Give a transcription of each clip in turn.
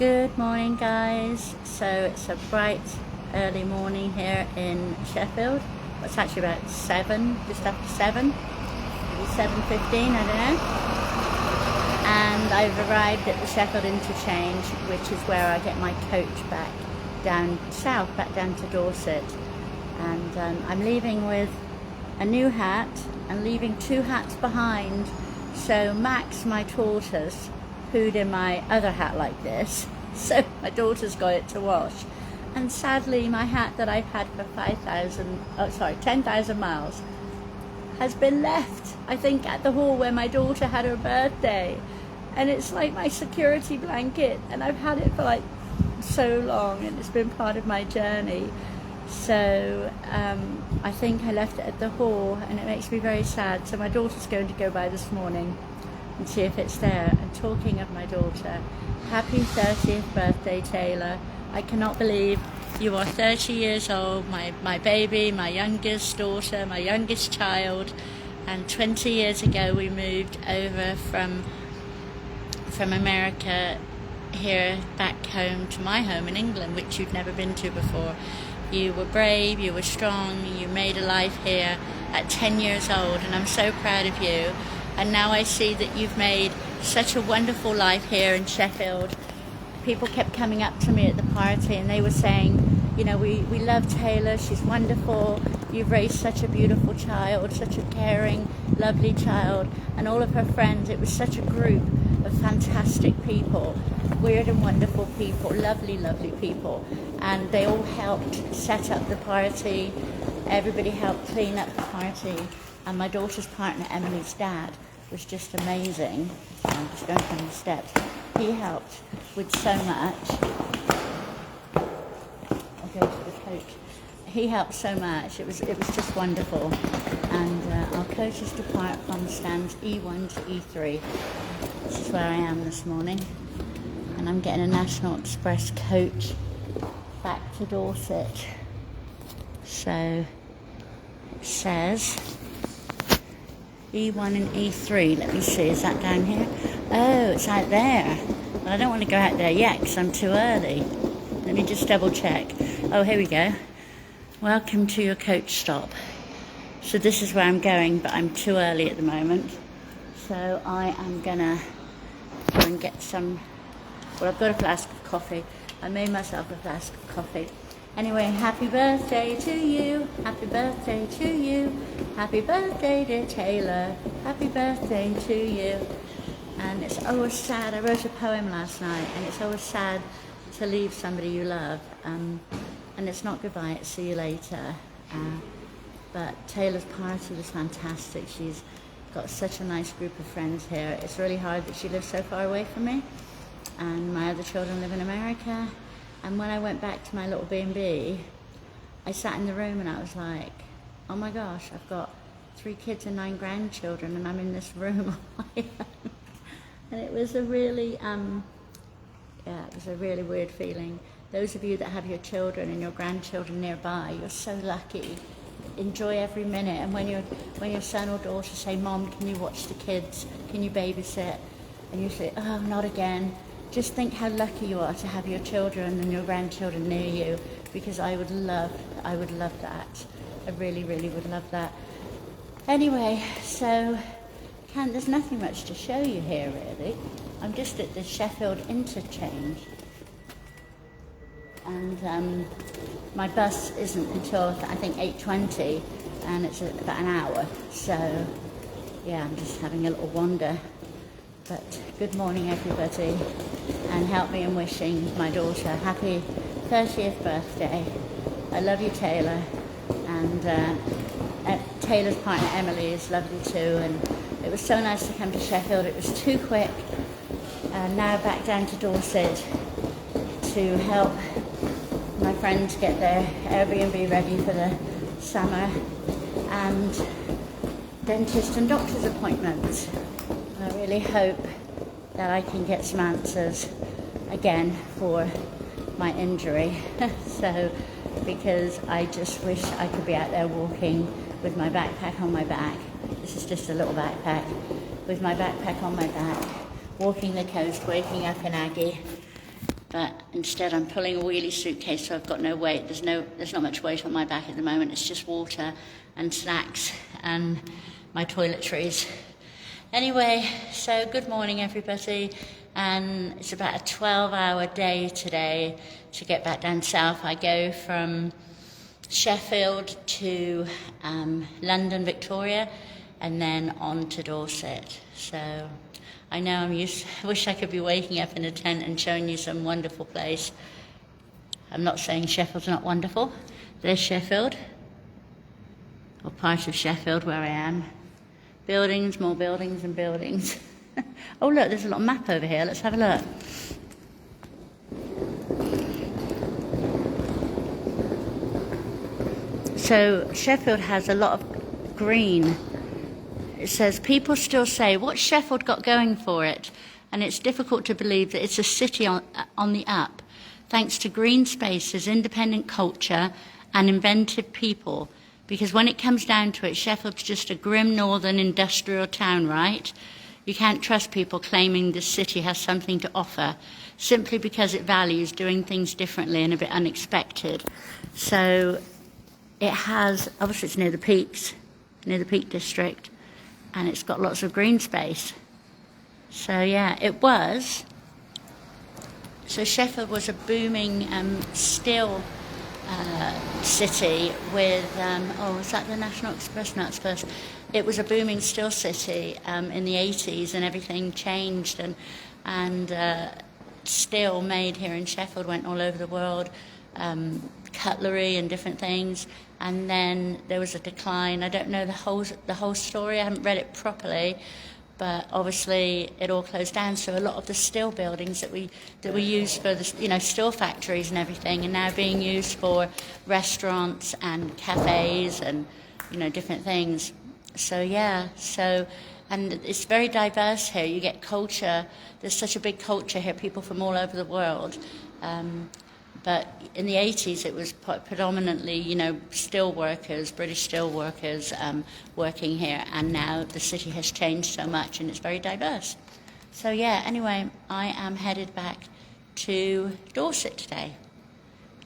Good morning, guys. So it's a bright early morning here in Sheffield. It's actually about 7, just after 7, maybe 7:15, I don't know. And I've arrived at the Sheffield interchange, which is where I get my coach back down south, back down to Dorset. And I'm leaving with a new hat and leaving 2 hats behind. So Max, my tortoise, pooed in my other hat like this, so my daughter's got it to wash. And sadly, my hat that I've had for 10,000 miles has been left, I think, at the hall where my daughter had her birthday. And it's like my security blanket, and I've had it for like so long, and it's been part of my journey. So I think I left it at the hall, and it makes me very sad. So my daughter's going to go by this morning and see if it's there. And talking of my daughter, happy 30th birthday, Taylor. I cannot believe you are 30 years old, my baby, my youngest daughter, my youngest child. And 20 years ago we moved over from America here back home to my home in England, which you'd never been to before. You were brave, you were strong, you made a life here at 10 years old, and I'm so proud of you. And now I see that you've made such a wonderful life here in Sheffield. People kept coming up to me at the party and they were saying, you know, we love Taylor, she's wonderful, you've raised such a beautiful child, such a caring, lovely child. And all of her friends, it was such a group of fantastic people, weird and wonderful people, lovely, lovely people. And they all helped set up the party, everybody helped clean up the party. And my daughter's partner, Emily's dad, was just amazing. I'm just going down the steps. He helped with so much. I'll go to the coach. He helped so much. It was just wonderful. And our coaches depart from stands E1 to E3. This is where I am this morning. And I'm getting a National Express coach back to Dorset. So it says E1 and E3. Let me see, is that down here? Oh, it's out there. Well, I don't want to go out there yet because I'm too early. Let me just double check. Oh, here we go. Welcome to your coach stop. So this is where I'm going, but I'm too early at the moment. So I am gonna go and get some, well, I've got a flask of coffee. I made myself a flask of coffee. Anyway, happy birthday to you, happy birthday to you, happy birthday dear Taylor, happy birthday to you. And it's always sad, I wrote a poem last night, and it's always sad to leave somebody you love. And it's not goodbye, it's see you later. But Taylor's party was fantastic. She's got such a nice group of friends here. It's really hard that she lives so far away from me. And my other children live in America. And when I went back to my little B&B, I sat in the room and I was like, oh my gosh, I've got 3 kids and 9 grandchildren and I'm in this room on my own. And it was a really, it was a really weird feeling. Those of you that have your children and your grandchildren nearby, you're so lucky. Enjoy every minute. And when your son or daughter say, Mom, can you watch the kids? Can you babysit? And you say, oh, not again. Just think how lucky you are to have your children and your grandchildren near you, because I would love that. I really, really would love that. Anyway, so there's nothing much to show you here really. I'm just at the Sheffield interchange, and my bus isn't until I think 8:20, and it's about an hour. So yeah, I'm just having a little wander. But good morning everybody, and help me in wishing my daughter happy 30th birthday. I love you, Taylor, and Taylor's partner Emily is lovely too, and it was so nice to come to Sheffield. It was too quick, and now back down to Dorset to help my friends get their Airbnb ready for the summer, and dentist and doctor's appointments. I really hope that I can get some answers again for my injury. So, because I just wish I could be out there walking with my backpack on my back. This is just a little backpack. With my backpack on my back, walking the coast, waking up in Aggie, but instead I'm pulling a wheelie suitcase, so I've got no weight. There's not much weight on my back at the moment. It's just water and snacks and my toiletries. Anyway, so good morning everybody, and it's about a 12-hour day today to get back down south. I go from Sheffield to London, Victoria, and then on to Dorset. So I know I wish I could be waking up in a tent and showing you some wonderful place. I'm not saying Sheffield's not wonderful. There's Sheffield, or part of Sheffield where I am. Buildings, more buildings and buildings. Oh look, there's a little map over here. Let's have a look. So Sheffield has a lot of green. It says, people still say, what's Sheffield got going for it? And it's difficult to believe that it's a city on the up, thanks to green spaces, independent culture, and inventive people. Because when it comes down to it, Sheffield's just a grim northern industrial town, right? You can't trust people claiming this city has something to offer, simply because it values doing things differently and a bit unexpected. So it has, obviously it's near the Peaks, near the Peak District, and it's got lots of green space. So yeah, so Sheffield was a booming steel city with, is that the National Express? No, it's first. It was a booming steel city in the 80s, and everything changed, and steel made here in Sheffield went all over the world, cutlery and different things, and then there was a decline. I don't know the whole story. I haven't read it properly, but obviously it all closed down. So a lot of the steel buildings that we use for the steel factories and everything are now being used for restaurants and cafes and different things. So yeah, and it's very diverse here. You get culture. There's such a big culture here. People from all over the world. But in the 80s, it was predominantly, steel workers, British steel workers working here. And now the city has changed so much, and it's very diverse. So yeah, anyway, I am headed back to Dorset today.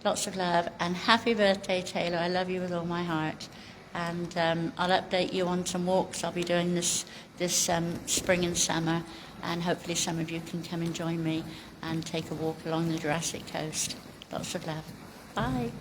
Lots of love, and happy birthday, Taylor. I love you with all my heart. And I'll update you on some walks I'll be doing this spring and summer. And hopefully some of you can come and join me and take a walk along the Jurassic coast. Lots of love. Bye.